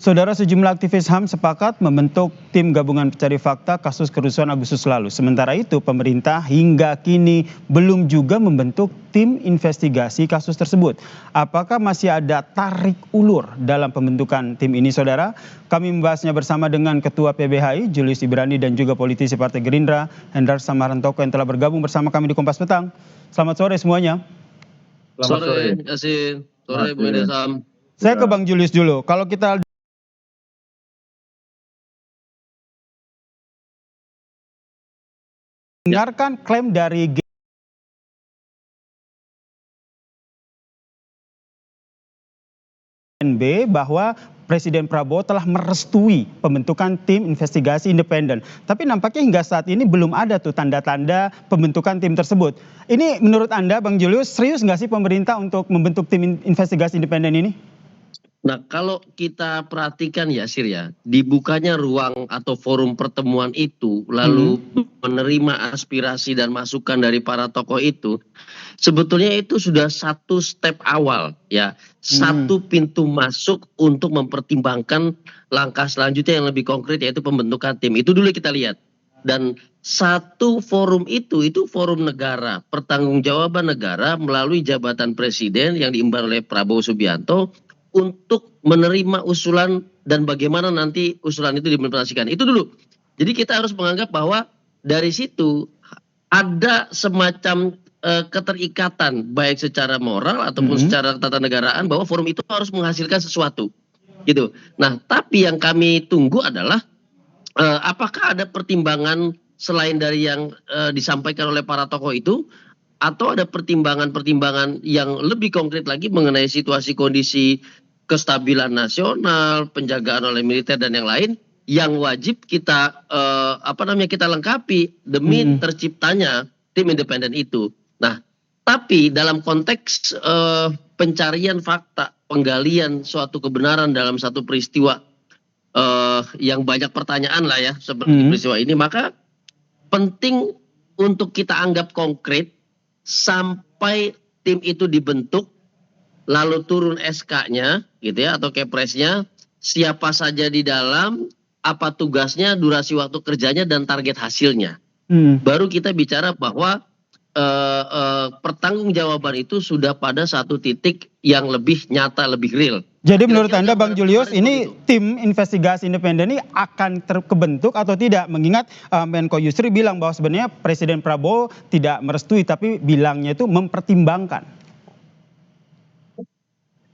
Saudara, sejumlah aktivis HAM sepakat membentuk tim gabungan pencari fakta kasus kerusuhan Agustus lalu. Sementara itu, pemerintah hingga kini belum juga membentuk tim investigasi kasus tersebut. Apakah masih ada tarik ulur dalam pembentukan tim ini, saudara? Kami membahasnya bersama dengan Ketua PBHI, Julius Ibrani, dan juga politisi Partai Gerindra, Hendrar Samarantoko, yang telah bergabung bersama kami di Kompas Petang. Selamat sore semuanya. Selamat sore, Yasin. Sore, Bung Desam. Saya ke Bang Julius dulu. Kalau kita dengarkan klaim dari GNB bahwa Presiden Prabowo telah merestui pembentukan tim investigasi independen. Tapi nampaknya hingga saat ini belum ada tuh tanda-tanda pembentukan tim tersebut. Ini menurut Anda, Bang Julius, serius nggak sih pemerintah untuk membentuk tim investigasi independen ini? Nah, kalau kita perhatikan ya, Sir, ya, dibukanya ruang atau forum pertemuan itu, lalu menerima aspirasi dan masukan dari para tokoh itu, sebetulnya itu sudah satu step awal, ya, satu pintu masuk untuk mempertimbangkan langkah selanjutnya yang lebih konkret, yaitu pembentukan tim. Itu dulu kita lihat. Dan satu forum itu forum negara, pertanggungjawaban negara melalui jabatan presiden yang diemban oleh Prabowo Subianto untuk menerima usulan dan bagaimana nanti usulan itu diimplementasikan. Itu dulu. Jadi kita harus menganggap bahwa dari situ ada semacam keterikatan baik secara moral ataupun secara ketatanegaraan bahwa forum itu harus menghasilkan sesuatu. Gitu. Nah, tapi yang kami tunggu adalah apakah ada pertimbangan selain dari yang disampaikan oleh para tokoh itu, atau ada pertimbangan-pertimbangan yang lebih konkret lagi mengenai situasi kondisi kestabilan nasional, penjagaan oleh militer dan yang lain yang wajib kita kita lengkapi demi terciptanya tim independen itu. Nah, tapi dalam konteks pencarian fakta, penggalian suatu kebenaran dalam satu peristiwa yang banyak pertanyaan lah ya seperti peristiwa ini, maka penting untuk kita anggap konkret sampai tim itu dibentuk, lalu turun SK-nya gitu ya, atau Kepresnya, siapa saja di dalam, apa tugasnya, durasi waktu kerjanya, dan target hasilnya. Baru kita bicara bahwa pertanggungjawaban itu sudah pada satu titik yang lebih nyata, lebih real. Jadi menurut Anda, Bang Julius, ini tim investigasi independen ini akan terbentuk atau tidak? Mengingat Menko Yusri bilang bahwa sebenarnya Presiden Prabowo tidak merestui, tapi bilangnya itu mempertimbangkan.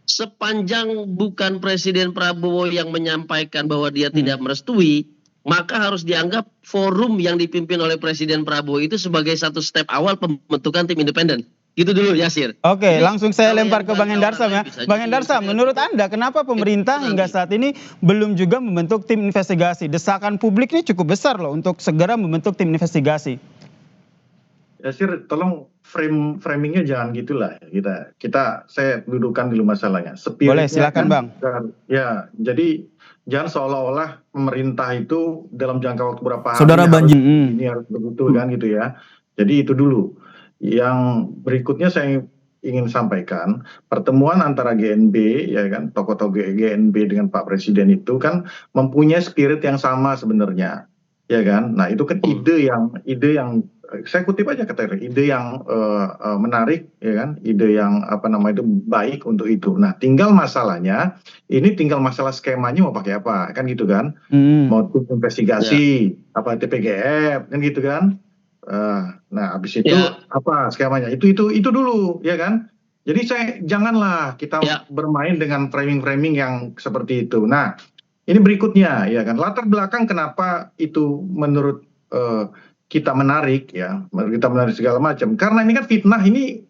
Sepanjang bukan Presiden Prabowo yang menyampaikan bahwa dia tidak merestui, maka harus dianggap forum yang dipimpin oleh Presiden Prabowo itu sebagai satu step awal pembentukan tim independen. Gitu dulu, Yasir. Oke, langsung saya lempar ke Bang Hendarsam ya. Bang Hendarsam, menurut Anda kenapa pemerintah hingga saat ini belum juga membentuk tim investigasi? Desakan publik ini cukup besar loh untuk segera membentuk tim investigasi. Yasir, tolong framingnya jangan gitulah saya dudukkan dulu masalahnya. Boleh, silakan Bang. Ya, jadi jangan seolah-olah pemerintah itu dalam jangka waktu berapa hari Saudara Banjir ini harus begitu kan gitu ya. Jadi itu dulu. Yang berikutnya saya ingin sampaikan, pertemuan antara GNB ya kan, tokoh-tokoh GNB dengan Pak Presiden itu kan mempunyai spirit yang sama sebenarnya. Ya kan? Nah, itu kan ide yang saya kutip aja kata ide yang menarik ya kan, ide yang itu baik untuk itu. Nah, tinggal masalahnya ini tinggal masalah skemanya mau pakai apa kan gitu kan. Mau tim investigasi apa TPGF kan gitu kan. Nah, habis itu apa skemanya? Itu dulu ya kan. Jadi janganlah kita bermain dengan framing-framing yang seperti itu. Nah, ini berikutnya ya kan, latar belakang kenapa itu menurut kita menarik ya, kita menarik segala macam. Karena ini kan fitnah ini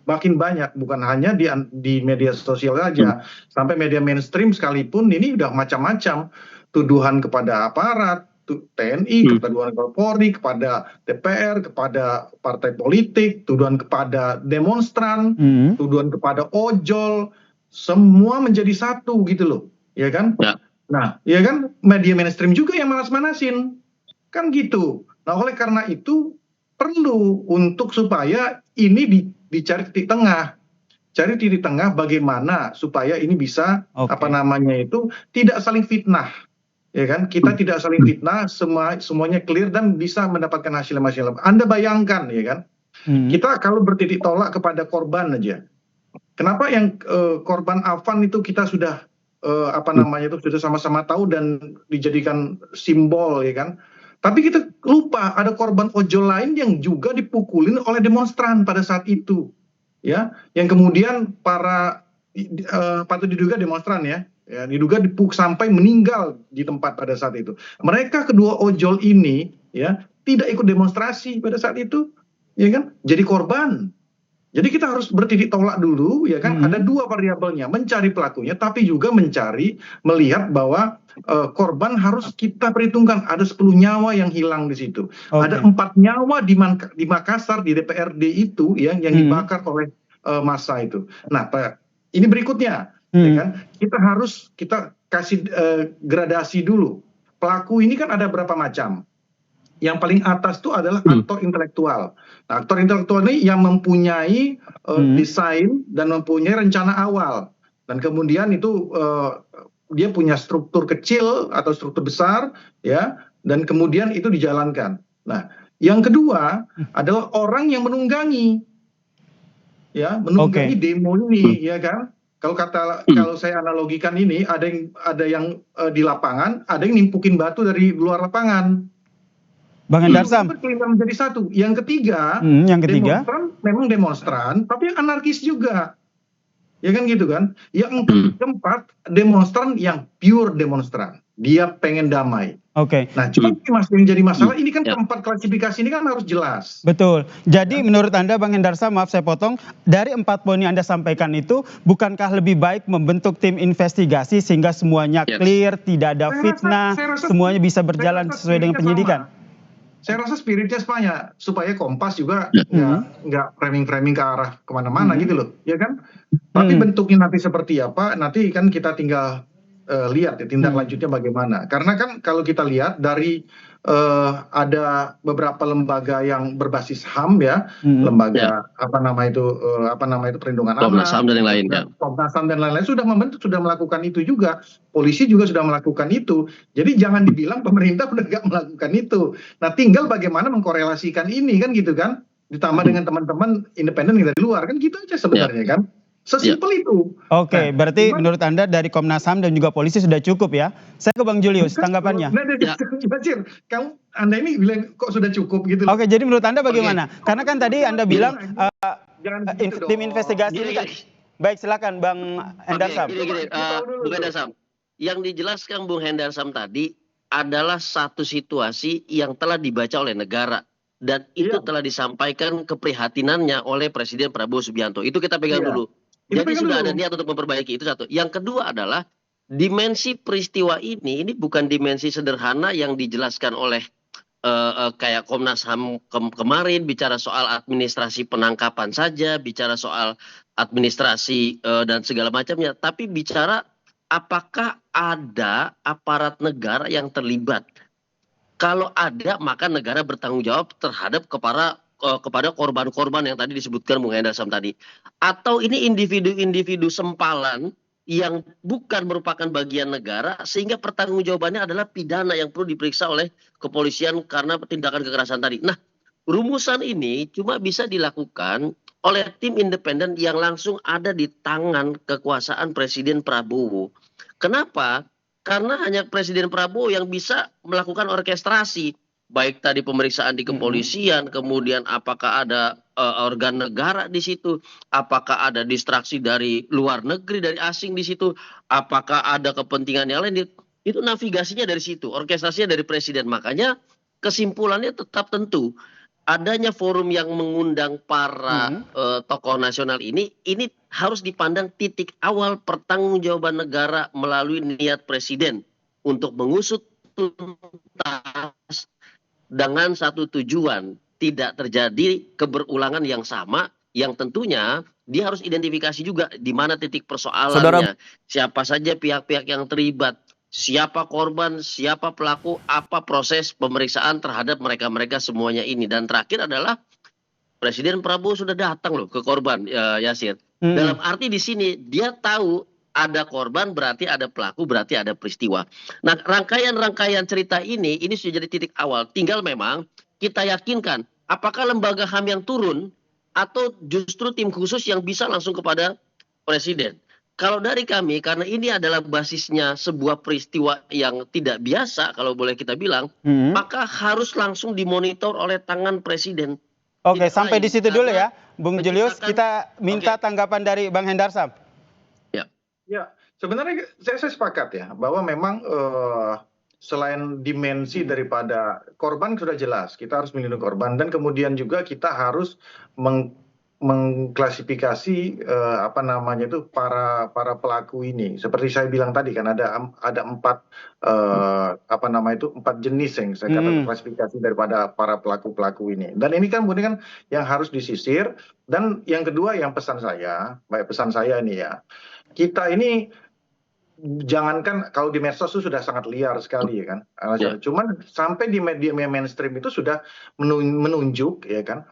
makin banyak, bukan hanya di media sosial saja, sampai media mainstream sekalipun ini udah macam-macam tuduhan kepada aparat, TNI, tuduhan kepada Polri, kepada DPR, kepada partai politik, tuduhan kepada demonstran, tuduhan kepada ojol, semua menjadi satu gitu loh, ya kan? Nah, ya kan media mainstream juga yang manas-manasin, kan gitu. Nah, oleh karena itu perlu untuk supaya ini dicari titik tengah. cari titik tengah bagaimana supaya ini bisa Oke. tidak saling fitnah, ya kan? Kita tidak saling fitnah, semuanya clear dan bisa mendapatkan hasil maksimal. Anda bayangkan, ya kan? Kita kalau bertitik tolak kepada korban aja, kenapa yang korban Afan itu kita sudah sudah sama-sama tahu dan dijadikan simbol, ya kan? Tapi kita lupa ada korban ojol lain yang juga dipukulin oleh demonstran pada saat itu, ya, yang kemudian patut diduga demonstran, ya, diduga dipukul sampai meninggal di tempat pada saat itu. Mereka kedua ojol ini, ya, tidak ikut demonstrasi pada saat itu, ya kan? Jadi korban. Jadi kita harus bertitik tolak dulu, ya kan? Ada dua variabelnya, mencari pelakunya, tapi juga melihat bahwa korban harus kita perhitungkan. Ada 10 nyawa yang hilang di situ. Ada 4 nyawa di Makassar, di DPRD itu, ya, yang dibakar oleh massa itu. Nah, ini berikutnya, ya kan? Kita kasih gradasi dulu. Pelaku ini kan ada berapa macam. Yang paling atas itu adalah aktor intelektual. Nah, aktor intelektual ini yang mempunyai desain dan mempunyai rencana awal. Dan kemudian itu dia punya struktur kecil atau struktur besar, ya, dan kemudian itu dijalankan. Nah, yang kedua adalah orang yang menunggangi, ya, demo ini, ya kan? Kalau saya analogikan ini, ada yang di lapangan, ada yang nimpukin batu dari luar lapangan. Bang Hendarsam. Menjadi satu. Yang ketiga, demonstran memang demonstran, tapi anarkis juga. Ya kan gitu kan. Yang keempat, demonstran yang pure demonstran. Dia pengen damai. Oke. Nah, cuma yang jadi masalah ini kan keempat klasifikasi ini kan harus jelas. Betul. Jadi menurut Anda, Bang Hendarsam, maaf saya potong, dari 4 poin yang Anda sampaikan itu, bukankah lebih baik membentuk tim investigasi sehingga semuanya clear, tidak ada fitnah, semuanya bisa berjalan sesuai dengan penyidikan? Saya rasa spiritnya supaya Kompas juga nggak framing ke arah kemana-mana gitu loh, ya kan? Tapi bentuknya nanti seperti apa, nanti kan kita tinggal lihat ya tindak lanjutnya bagaimana. Karena kan kalau kita lihat dari ada beberapa lembaga yang berbasis HAM, ya, lembaga perlindungan anak, Komnas HAM dan yang lainnya. Komnas HAM dan lain-lain sudah melakukan itu juga. Polisi juga sudah melakukan itu. Jadi jangan dibilang pemerintah udah nggak melakukan itu. Nah, tinggal bagaimana mengkorelasikan ini kan gitu kan. Ditambah dengan teman-teman independen yang dari luar kan gitu aja sebenarnya kan. Sesimpel itu. Oke, berarti menurut Anda dari Komnas HAM dan juga polisi sudah cukup, ya? Saya ke Bang Julius, tanggapannya. Anda ini bilang kok sudah cukup gitu. Oke, jadi menurut Anda bagaimana? Karena kan tadi Anda bilang tim investigasi ini kan. Baik, silakan Bang Hendarsam. Bung Hendarsam, yang dijelaskan Bung Hendarsam tadi adalah satu situasi yang telah dibaca oleh negara. Dan itu telah disampaikan keprihatinannya oleh Presiden Prabowo Subianto. Itu kita pegang dulu. Jadi sudah ada niat untuk memperbaiki, itu satu. Yang kedua adalah dimensi peristiwa ini bukan dimensi sederhana yang dijelaskan oleh kayak Komnas HAM kemarin, bicara soal administrasi penangkapan saja, bicara soal administrasi dan segala macamnya, tapi bicara apakah ada aparat negara yang terlibat. Kalau ada, maka negara bertanggung jawab terhadap kepada korban-korban yang tadi disebutkan Bung Hendarsam tadi. Atau ini individu-individu sempalan yang bukan merupakan bagian negara, sehingga pertanggungjawabannya adalah pidana yang perlu diperiksa oleh kepolisian karena tindakan kekerasan tadi. Nah, rumusan ini cuma bisa dilakukan oleh tim independen yang langsung ada di tangan kekuasaan Presiden Prabowo. Kenapa? Karena hanya Presiden Prabowo yang bisa melakukan orkestrasi. Baik tadi pemeriksaan di kepolisian, kemudian apakah ada organ negara di situ, apakah ada distraksi dari luar negeri, dari asing di situ, apakah ada kepentingan yang lain, itu navigasinya dari situ, orkestrasinya dari Presiden. Makanya kesimpulannya tetap tentu adanya forum yang mengundang para tokoh nasional ini harus dipandang titik awal pertanggungjawaban negara melalui niat Presiden untuk mengusut tuntas dengan satu tujuan, tidak terjadi keberulangan yang sama, yang tentunya dia harus identifikasi juga di mana titik persoalannya, siapa saja pihak-pihak yang terlibat, siapa korban, siapa pelaku, apa proses pemeriksaan terhadap mereka-mereka semuanya ini. Dan terakhir adalah Presiden Prabowo sudah datang loh ke korban, Yasir. Dalam arti di sini dia tahu ada korban berarti ada pelaku berarti ada peristiwa. Nah, rangkaian cerita ini sudah jadi titik awal. Tinggal memang kita yakinkan apakah lembaga HAM yang turun atau justru tim khusus yang bisa langsung kepada presiden. Kalau dari kami, karena ini adalah basisnya sebuah peristiwa yang tidak biasa kalau boleh kita bilang, maka harus langsung dimonitor oleh tangan presiden. Oke, Tidak sampai lain, di situ dulu ya, karena Bung Julius. Kita minta tanggapan dari Bang Hendarsam. Ya, sebenarnya saya sepakat ya bahwa memang selain dimensi daripada korban sudah jelas, kita harus melindungi korban dan kemudian juga kita harus mengklasifikasi apa namanya itu para pelaku ini. Seperti saya bilang tadi kan ada empat apa nama itu empat jenis yang saya katakan klasifikasi daripada para pelaku ini. Dan ini kan kemudian kan yang harus disisir. Dan yang kedua yang pesan saya ini ya, kita ini jangankan kalau di medsos itu sudah sangat liar sekali ya kan. Cuman sampai di media mainstream itu sudah menunjuk ya kan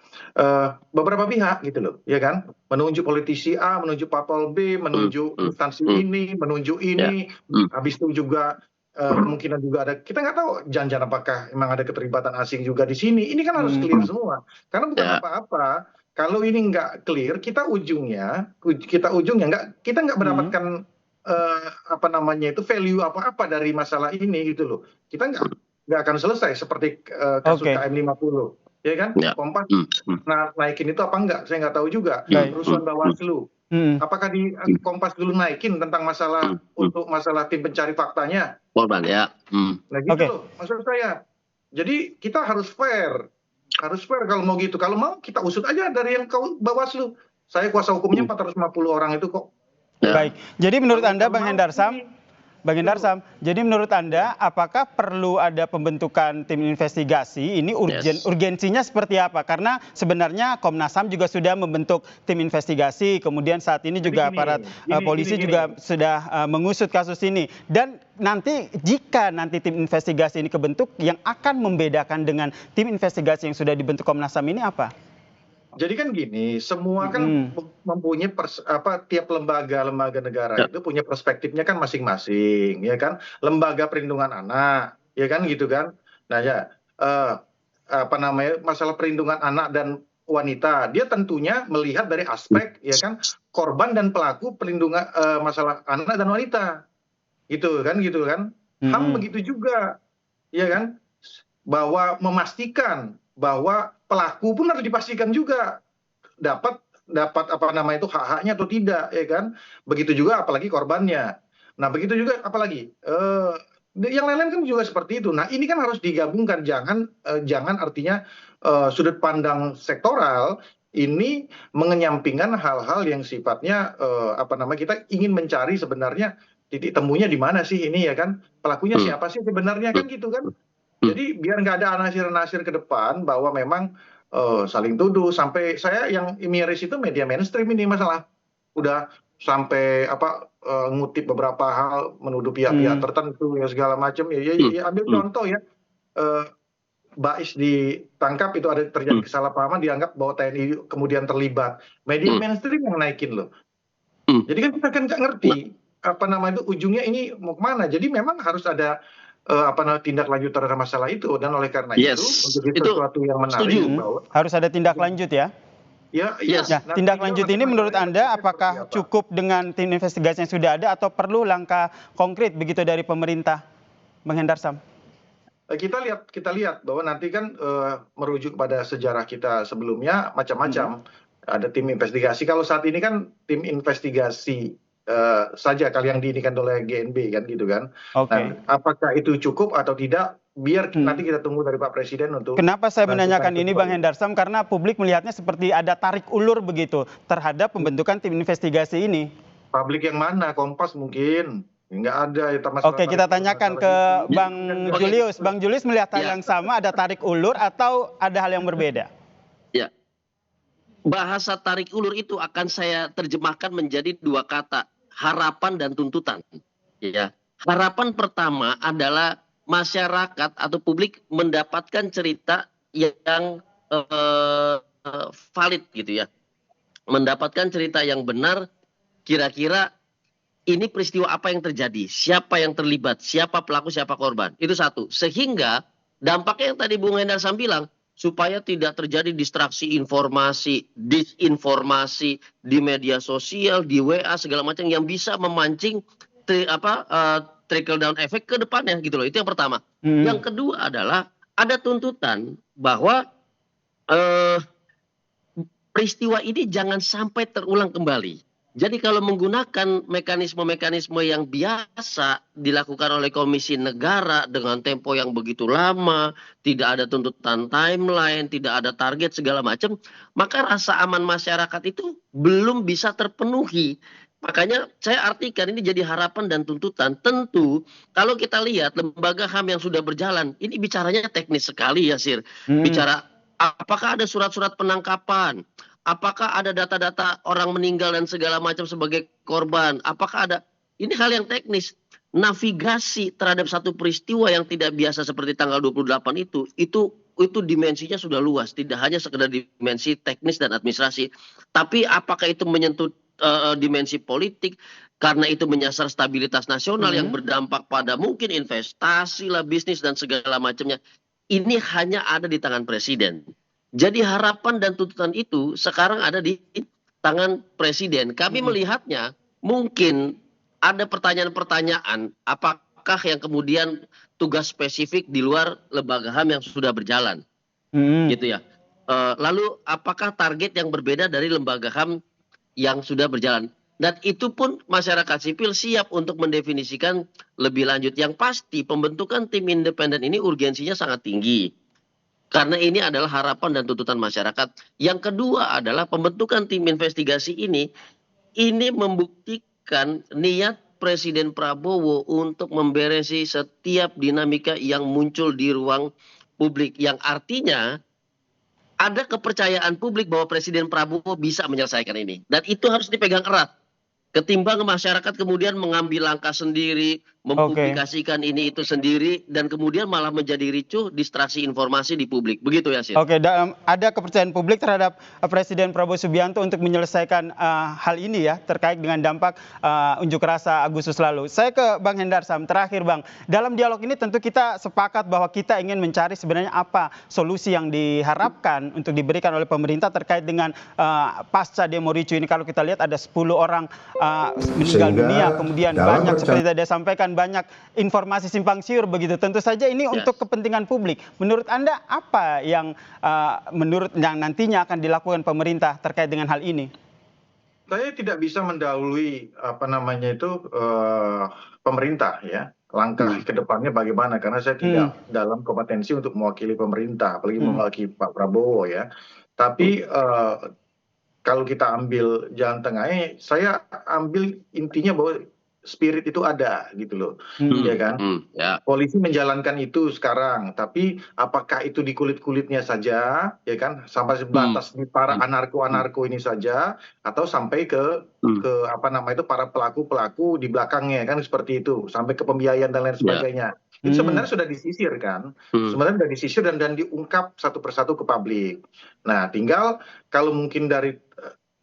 beberapa pihak gitu loh ya kan, menunjuk politisi A, menunjuk parpol B, menunjuk instansi ini, menunjuk ini, habis itu juga kemungkinan juga ada, kita nggak tahu jangan apakah memang ada keterlibatan asing juga di sini. Ini kan harus clear semua karena bukan apa-apa kalau ini nggak clear, kita ujungnya kita nggak mendapatkan apa namanya itu value apa-apa dari masalah ini gitu loh. Kita nggak akan selesai seperti kasus KM50 ya kan. Kompas naikin itu apa enggak, saya nggak tahu juga. Kerusuhan Bawaslu, apakah di Kompas dulu naikin tentang masalah untuk masalah tim pencari faktanya korban ya. Nah gitu loh maksud saya. Jadi kita harus fair kalau mau gitu. Kalau mau kita usut aja dari yang Bawaslu. Saya kuasa hukumnya 450 orang itu kok. Baik, jadi menurut Anda Bang Hendarsam, jadi menurut Anda apakah perlu ada pembentukan tim investigasi? Ini urgensinya seperti apa? Karena sebenarnya Komnas HAM juga sudah membentuk tim investigasi, kemudian saat ini juga aparat polisi juga sudah mengusut kasus ini. Dan nanti jika nanti tim investigasi ini kebentuk, yang akan membedakan dengan tim investigasi yang sudah dibentuk Komnas HAM ini apa? Jadi kan gini, semua kan mempunyai tiap lembaga negara itu punya perspektifnya kan masing-masing, ya kan? Lembaga perlindungan anak, ya kan gitu kan? Nah ya, apa namanya masalah perlindungan anak dan wanita, dia tentunya melihat dari aspek, ya kan, korban dan pelaku perlindungan masalah anak dan wanita, gitu kan? HAM begitu juga, ya kan? Bahwa memastikan bahwa pelaku pun harus dipastikan juga dapat apa nama itu hak-haknya atau tidak ya kan, begitu juga apalagi korbannya. Nah begitu juga apalagi yang lain-lain kan juga seperti itu. Nah ini kan harus digabungkan, jangan artinya sudut pandang sektoral ini mengenyampingkan hal-hal yang sifatnya apa namanya kita ingin mencari sebenarnya titik temunya di mana sih ini ya kan, pelakunya siapa sih sebenarnya kan gitu kan. Jadi biar nggak ada anasir-anasir ke depan bahwa memang saling tuduh, sampai saya yang miris itu media mainstream ini masalah udah sampai ngutip beberapa hal menuduh pihak-pihak tertentu ya segala macam ya ambil contoh ya Bais ditangkap itu ada terjadi kesalahpahaman, dianggap bahwa TNI kemudian terlibat, media mainstream yang naikin loh. Jadi kan kita kan nggak ngerti apa nama itu ujungnya ini mau kemana. Jadi memang harus ada tindak lanjut terhadap masalah itu, dan oleh karena itu menjadi sesuatu yang menarik bahwa harus ada tindak lanjut ya. Nah, tindak lanjut ini menurut Anda apakah cukup dengan tim investigasi yang sudah ada atau perlu langkah konkret begitu dari pemerintah, Bang Hendarsam? Kita lihat bahwa nanti kan merujuk pada sejarah kita sebelumnya macam-macam. Ada tim investigasi. Kalau saat ini kan tim investigasi saja kali yang diinikan oleh GNB kan gitu kan. Nah, apakah itu cukup atau tidak? Biar nanti kita tunggu dari Pak Presiden untuk. Kenapa saya menanyakan ini Bang Hendarsam? Karena publik melihatnya seperti ada tarik ulur begitu terhadap pembentukan tim investigasi ini. Publik yang mana? Kompas mungkin. Nggak ada ya. Oke, kita tanyakan ke Bang Julius. Bang Julius melihat hal yang sama, ada tarik ulur atau ada hal yang berbeda? Ya. Bahasa tarik ulur itu akan saya terjemahkan menjadi dua kata, harapan dan tuntutan. Ya. Harapan pertama adalah masyarakat atau publik mendapatkan cerita yang valid gitu ya. mendapatkan cerita yang benar, kira-kira ini peristiwa apa yang terjadi, siapa yang terlibat, siapa pelaku, siapa korban. Itu satu. Sehingga dampaknya yang tadi Bung Hendarsam bilang, supaya tidak terjadi distraksi informasi, disinformasi di media sosial, di WA segala macam yang bisa memancing trickle down effect ke depannya gitu loh. Itu yang pertama. Yang kedua adalah ada tuntutan bahwa peristiwa ini jangan sampai terulang kembali. Jadi kalau menggunakan mekanisme-mekanisme yang biasa dilakukan oleh Komisi Negara dengan tempo yang begitu lama, tidak ada tuntutan timeline, tidak ada target segala macam, maka rasa aman masyarakat itu belum bisa terpenuhi. Makanya saya artikan ini jadi harapan dan tuntutan. Tentu kalau kita lihat lembaga HAM yang sudah berjalan, ini bicaranya teknis sekali ya Sir. Bicara apakah ada surat-surat penangkapan, apakah ada data-data orang meninggal dan segala macam sebagai korban, apakah ada, ini hal yang teknis. Navigasi terhadap satu peristiwa yang tidak biasa seperti tanggal 28 itu dimensinya sudah luas, tidak hanya sekedar dimensi teknis dan administrasi, tapi apakah itu menyentuh dimensi politik, karena itu menyasar stabilitas nasional yang berdampak pada mungkin investasi lah, bisnis dan segala macamnya. Ini hanya ada di tangan presiden. Jadi harapan dan tuntutan itu sekarang ada di tangan presiden. Kami melihatnya mungkin ada pertanyaan-pertanyaan, apakah yang kemudian tugas spesifik di luar lembaga HAM yang sudah berjalan, gitu ya. Lalu apakah target yang berbeda dari lembaga HAM yang sudah berjalan? Dan itu pun masyarakat sipil siap untuk mendefinisikan lebih lanjut. Yang pasti pembentukan tim independen ini urgensinya sangat tinggi. Karena ini adalah harapan dan tuntutan masyarakat. Yang kedua adalah pembentukan tim investigasi ini membuktikan niat Presiden Prabowo untuk memberesi setiap dinamika yang muncul di ruang publik. Yang artinya ada kepercayaan publik bahwa Presiden Prabowo bisa menyelesaikan ini. Dan itu harus dipegang erat. Ketimbang masyarakat kemudian mengambil langkah sendiri, mempublikasikan ini itu sendiri, dan kemudian malah menjadi ricuh, distraksi informasi di publik. Begitu ya, Sir? Oke, ada kepercayaan publik terhadap Presiden Prabowo Subianto untuk menyelesaikan hal ini ya, terkait dengan dampak unjuk rasa Agustus lalu. Saya ke Bang Hendarsam, terakhir Bang. Dalam dialog ini tentu kita sepakat bahwa kita ingin mencari sebenarnya apa solusi yang diharapkan untuk diberikan oleh pemerintah terkait dengan pasca demo ricuh ini. Kalau kita lihat ada 10 orang meninggal dunia, kemudian banyak seperti tadi sampaikan, banyak informasi simpang siur begitu. Tentu saja ini untuk kepentingan publik. Menurut Anda apa yang nantinya akan dilakukan pemerintah terkait dengan hal ini? Saya tidak bisa mendahului pemerintah ya, langkah ke depannya bagaimana, karena saya tidak dalam kompetensi untuk mewakili pemerintah, apalagi mewakili Pak Prabowo ya. Tapi kalau kita ambil jalan tengahnya, saya ambil intinya bahwa spirit itu ada gitu loh, ya kan? Polisi menjalankan itu sekarang, tapi apakah itu di kulit-kulitnya saja, ya kan? Sampai sebatas di para anarko-anarko ini saja, atau sampai ke para pelaku-pelaku di belakangnya kan, seperti itu, sampai ke pembiayaan dan lain sebagainya. Itu sebenarnya sudah disisir kan, sebenarnya sudah disisir dan diungkap satu persatu ke publik. Nah, tinggal kalau mungkin dari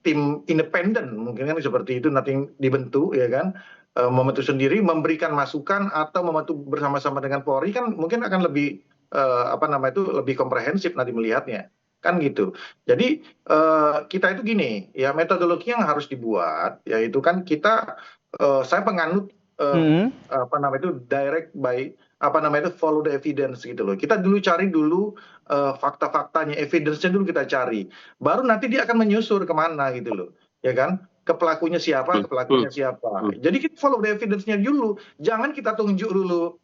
tim independen mungkin kan seperti itu nanti dibentuk ya kan, membentuk sendiri, memberikan masukan atau membantu bersama-sama dengan Polri, kan mungkin akan lebih lebih komprehensif nanti melihatnya kan gitu. Jadi kita itu gini ya, metodologi yang harus dibuat yaitu kan kita saya penganut direct by follow the evidence gitu loh. Kita dulu cari fakta-faktanya, evidence-nya dulu kita cari. Baru nanti dia akan menyusur kemana gitu loh. Ya kan? Ke pelakunya siapa, Jadi kita follow the evidence-nya dulu. Jangan kita tunjuk dulu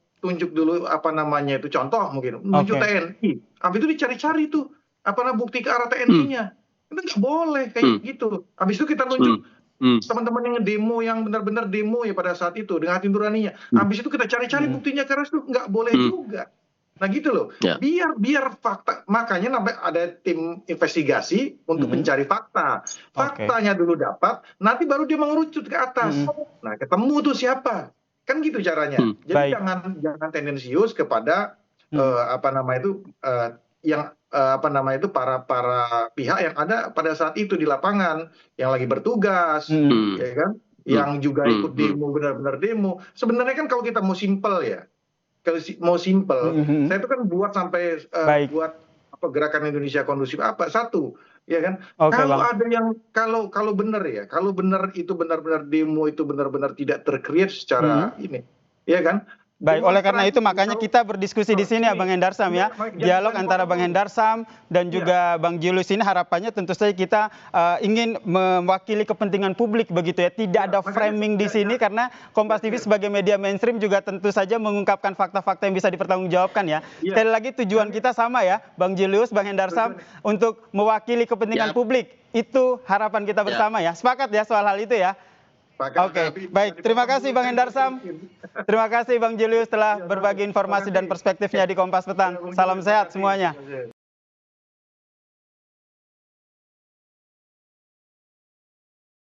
contoh mungkin tunjuk TNI. Habis itu dicari-cari tuh bukti ke arah TNI-nya. Itu nggak boleh kayak gitu. Habis itu kita tunjuk teman-teman yang demo, yang benar-benar demo ya pada saat itu dengan hati nuraninya. Habis itu kita cari-cari buktinya, karena itu nggak boleh juga. Nah gitu loh, biar fakta, makanya ada tim investigasi untuk mencari fakta. Faktanya dulu dapat, nanti baru dia mengerucut ke atas. Nah ketemu tuh siapa, kan gitu caranya. Jadi jangan tendensius kepada yang para pihak yang ada pada saat itu di lapangan, yang lagi bertugas, ya kan, yang juga ikut demo, benar-benar demo. Sebenarnya kan kalau kita mau simpel ya, saya itu kan buat sampai buat gerakan Indonesia Kondusif satu, ya kan. Kalau ada yang kalau benar ya, kalau benar itu benar-benar demo itu benar-benar tidak tercreate secara ini, ya kan. Baik, oleh karena itu makanya kita berdiskusi di sini ya Bang Hendarsam ya. Dialog antara Bang Hendarsam dan juga Bang Julius ini harapannya tentu saja kita ingin mewakili kepentingan publik begitu ya. Tidak ada framing di sini karena Kompas TV sebagai media mainstream juga tentu saja mengungkapkan fakta-fakta yang bisa dipertanggungjawabkan ya. Sekali lagi tujuan kita sama ya, Bang Julius, Bang Hendarsam, untuk mewakili kepentingan publik. Itu harapan kita bersama ya. Sepakat ya soal hal itu ya. Oke, baik. Terima kasih Bang Hendarsam. Terima kasih Bang Julius telah berbagi informasi dan perspektifnya di Kompas Petang. Salam sehat semuanya.